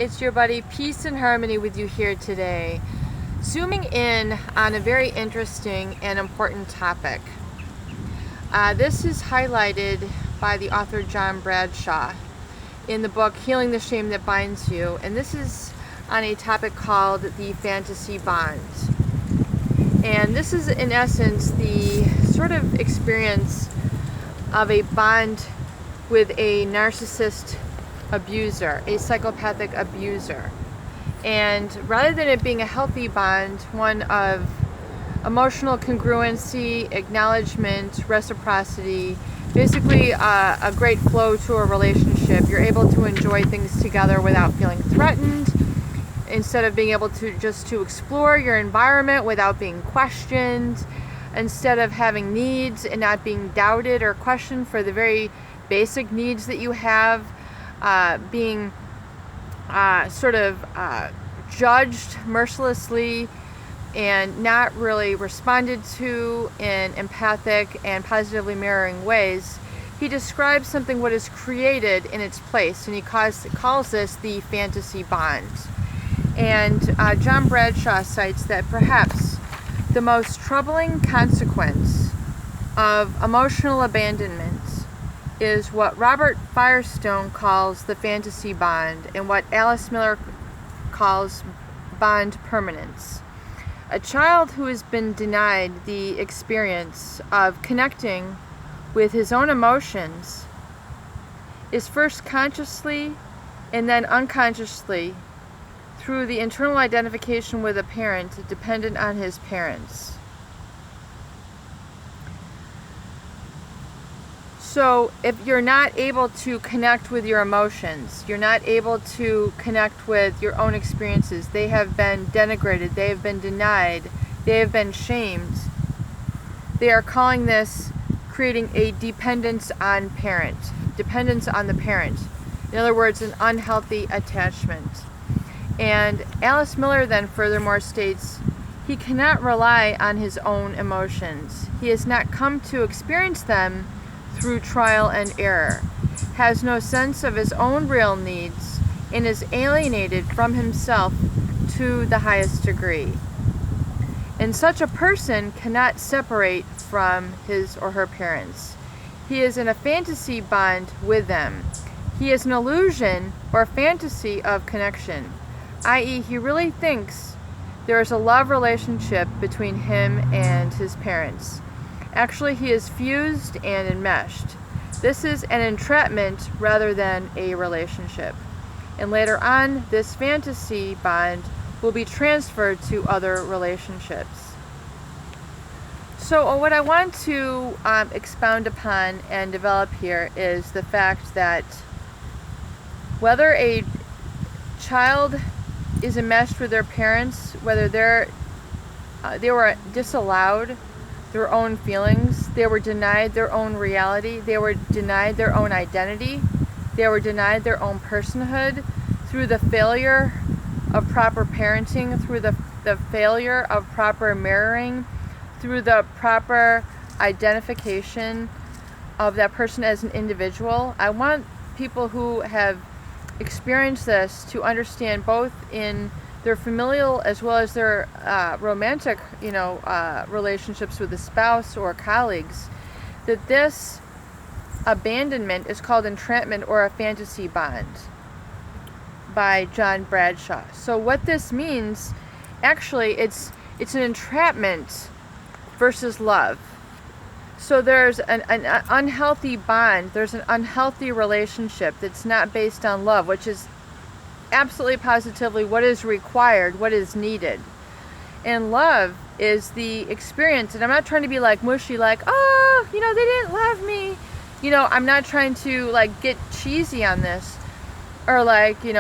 it's your buddy Peace and Harmony with you here today, zooming in on a very interesting and important topic. This is highlighted by the author John Bradshaw in the book Healing the Shame That Binds You, and this is on a topic called the fantasy bond. And this is in essence the sort of experience of a bond with a narcissist abuser, a psychopathic abuser. And rather than it being a healthy bond, one of emotional congruency, acknowledgement, reciprocity, basically a great flow to a relationship. You're able to enjoy things together without feeling threatened, instead of being able to just explore your environment without being questioned, instead of having needs and not being doubted or questioned for the very basic needs that you have, being judged mercilessly and not really responded to in empathic and positively mirroring ways. He describes something what is created in its place, and he calls this the fantasy bond. And John Bradshaw cites that perhaps the most troubling consequence of emotional abandonment is what Robert Firestone calls the fantasy bond and what Alice Miller calls bond permanence. A child who has been denied the experience of connecting with his own emotions is first consciously and then unconsciously, through the internal identification with a parent, dependent on his parents. So if you're not able to connect with your emotions, you're not able to connect with your own experiences, they have been denigrated, they have been denied, they have been shamed. They are calling this creating a dependence on the parent. In other words, an unhealthy attachment. And Alice Miller then furthermore states, he cannot rely on his own emotions. He has not come to experience them through trial and error, has no sense of his own real needs, and is alienated from himself to the highest degree. And such a person cannot separate from his or her parents. He is in a fantasy bond with them. He is an illusion or fantasy of connection, i.e., he really thinks there is a love relationship between him and his parents. Actually, he is fused and enmeshed. This is an entrapment rather than a relationship. And later on, this fantasy bond will be transferred to other relationships. So what I want to expound upon and develop here is the fact that whether a child is enmeshed with their parents, whether they were disallowed their own feelings, they were denied their own reality, they were denied their own identity, they were denied their own personhood through the failure of proper parenting, through the failure of proper mirroring, through the proper identification of that person as an individual. I want people who have experienced this to understand, both in their familial as well as their romantic, relationships with a spouse or colleagues, that this abandonment is called entrapment or a fantasy bond by John Bradshaw. So what this means, actually, it's an entrapment versus love. So there's an unhealthy bond, there's an unhealthy relationship that's not based on love, which is absolutely positively what is required, what is needed. And love is the experience, and I'm not trying to be like mushy, like, oh, they didn't love me. I'm not trying to get cheesy on this, or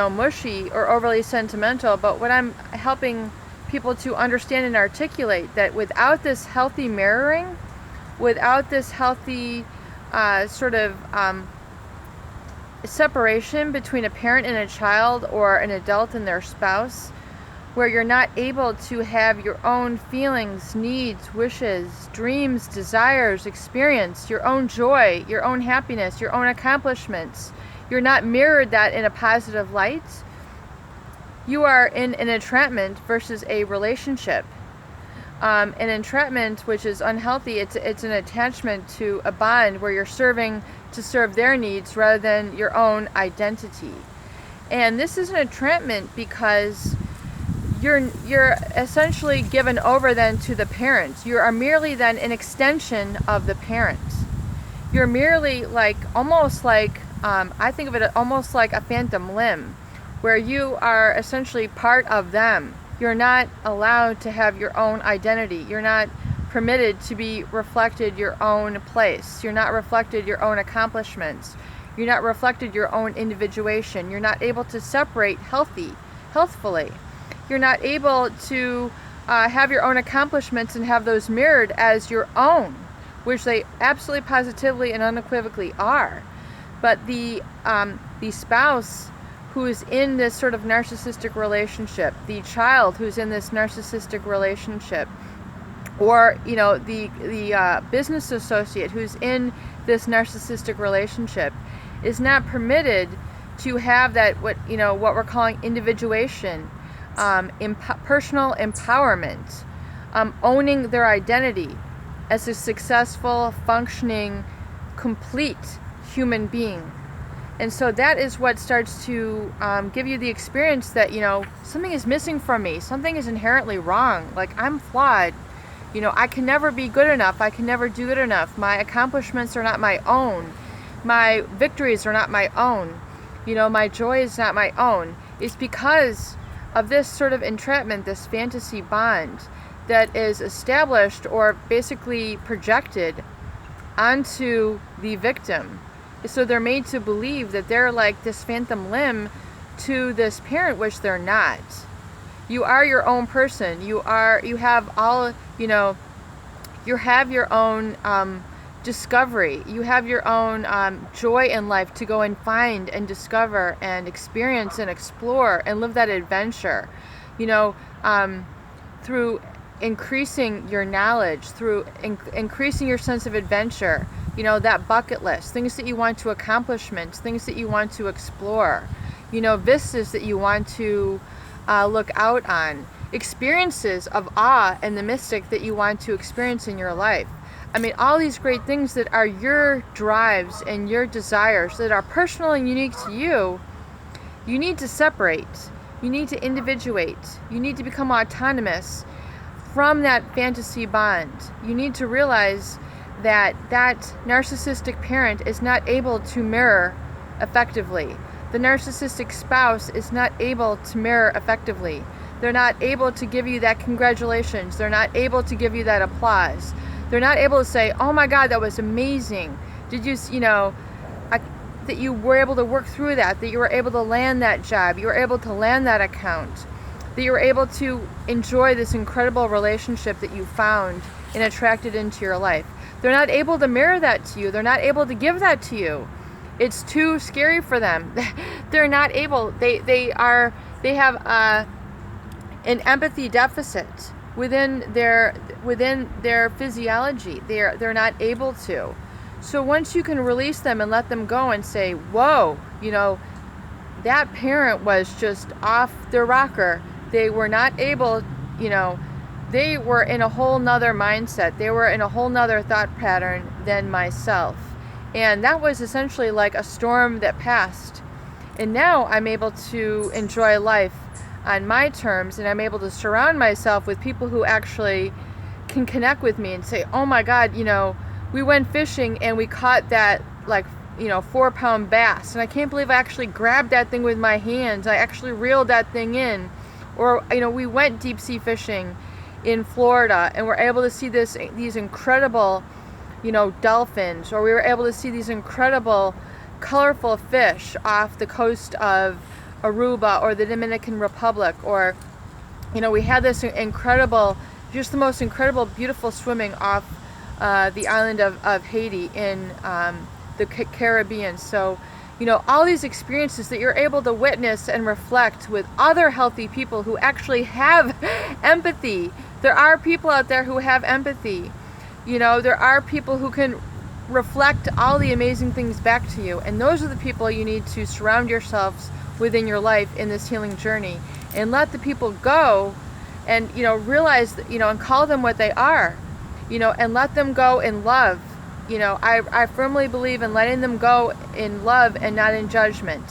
mushy or overly sentimental, but what I'm helping people to understand and articulate, that without this healthy mirroring, without this healthy separation between a parent and a child, or an adult and their spouse, where you're not able to have your own feelings, needs, wishes, dreams, desires, experience, your own joy, your own happiness, your own accomplishments, you're not mirrored that in a positive light, you are in an entrapment versus a relationship. An entrapment, which is unhealthy, it's an attachment to a bond where you're serving to serve their needs rather than your own identity. And this is an entrapment because you're essentially given over then to the parents. You are merely then an extension of the parents. You're merely like, almost like, I think of it almost like a phantom limb, where you are essentially part of them. You're not allowed to have your own identity. You're not permitted to be reflected your own place. You're not reflected your own accomplishments. You're not reflected your own individuation. You're not able to separate healthfully. You're not able to have your own accomplishments and have those mirrored as your own, which they absolutely, positively, and unequivocally are. But the spouse who is in this sort of narcissistic relationship, the child who's in this narcissistic relationship, or the business associate who's in this narcissistic relationship, is not permitted to have that what we're calling individuation, personal empowerment, owning their identity as a successful, functioning, complete human being. And so that is what starts to give you the experience that, something is missing from me. Something is inherently wrong. Like, I'm flawed. I can never be good enough. I can never do good enough. My accomplishments are not my own. My victories are not my own. My joy is not my own. It's because of this sort of entrapment, this fantasy bond that is established or basically projected onto the victim. So they're made to believe that they're like this phantom limb to this parent, which they're not. You are your own person. You have all, you have your own discovery. You have your own joy in life to go and find and discover and experience and explore and live that adventure, through increasing your knowledge, through increasing your sense of adventure, that bucket list, things that you want to accomplishments, things that you want to explore, vistas that you want to look out on, experiences of awe and the mystic that you want to experience in your life. I mean, all these great things that are your drives and your desires that are personal and unique to you, you need to separate. You need to individuate. You need to become autonomous from that fantasy bond. You need to realize that narcissistic parent is not able to mirror effectively. The narcissistic spouse is not able to mirror effectively. They're not able to give you that congratulations. They're not able to give you that applause. They're not able to say, oh my God, that was amazing. Did you, that you were able to work through that you were able to land that job, you were able to land that account, that you were able to enjoy this incredible relationship that you found and attracted into your life. They're not able to mirror that to you. They're not able to give that to you. It's too scary for them. They're not able. They have an empathy deficit within their physiology. They're not able to. So once you can release them and let them go and say, whoa, that parent was just off their rocker. They were not able, they were in a whole nother mindset. They were in a whole nother thought pattern than myself. And that was essentially like a storm that passed. And now I'm able to enjoy life on my terms, and I'm able to surround myself with people who actually can connect with me and say, oh my God, we went fishing and we caught that 4-pound bass. And I can't believe I actually grabbed that thing with my hands. I actually reeled that thing in. Or, we went deep sea fishing in Florida and we're able to see these incredible, dolphins, or we were able to see these incredible, colorful fish off the coast of Aruba or the Dominican Republic, or, we had this incredible, just the most incredible, beautiful swimming off the island of Haiti in the Caribbean. So, all these experiences that you're able to witness and reflect with other healthy people who actually have empathy. There are people out there who have empathy. There are people who can reflect all the amazing things back to you. And those are the people you need to surround yourselves within your life in this healing journey. and let the people go, and realize that, and call them what they are, and let them go in love. I firmly believe in letting them go in love and not in judgment.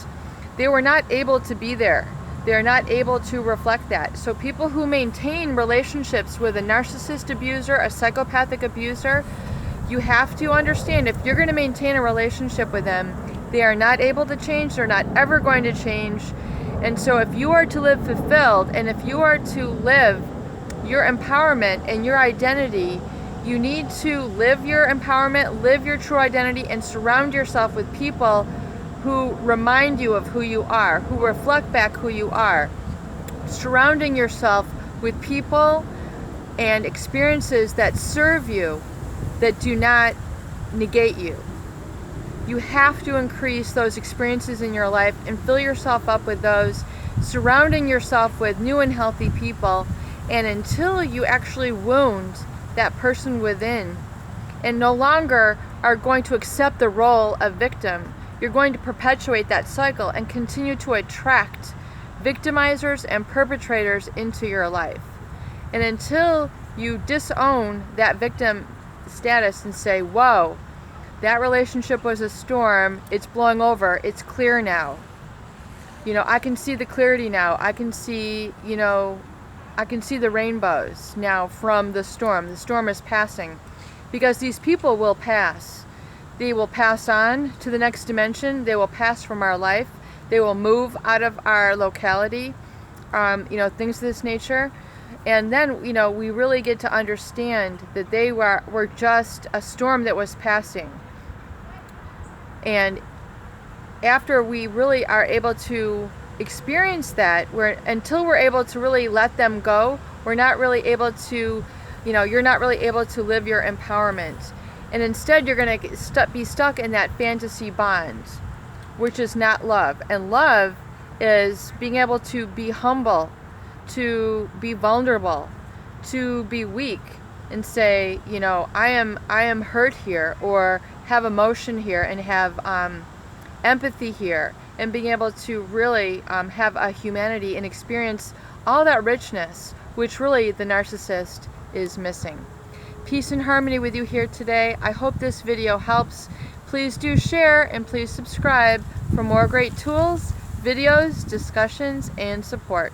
They were not able to be there. They're not able to reflect that. So people who maintain relationships with a narcissist abuser, a psychopathic abuser, you have to understand, if you're going to maintain a relationship with them, they are not able to change. They're not ever going to change. And so if you are to live fulfilled, and if you are to live your empowerment and your identity, you need to live your empowerment, live your true identity, and surround yourself with people who remind you of who you are, who reflect back who you are. Surrounding yourself with people and experiences that serve you, that do not negate you. You have to increase those experiences in your life and fill yourself up with those, surrounding yourself with new and healthy people, and until you actually wound that person within and no longer are going to accept the role of victim, you're going to perpetuate that cycle and continue to attract victimizers and perpetrators into your life. And until you disown that victim status and say, whoa, that relationship was a storm, it's blowing over, it's clear now. I can see the clarity now. I can see the rainbows now from the storm. The storm is passing, because these people will pass. They will pass on to the next dimension. They will pass from our life. They will move out of our locality, things of this nature. And then, we really get to understand that they were just a storm that was passing. And after we really are able to experience that, until we're able to really let them go, we're not really able to, you're not really able to live your empowerment. And instead, you're going to be stuck in that fantasy bond, which is not love. And love is being able to be humble, to be vulnerable, to be weak, and say, I am hurt here, or have emotion here, and have empathy here, and being able to really have a humanity and experience all that richness, which really the narcissist is missing. Peace and harmony with you here today. I hope this video helps. Please do share, and please subscribe for more great tools, videos, discussions, and support.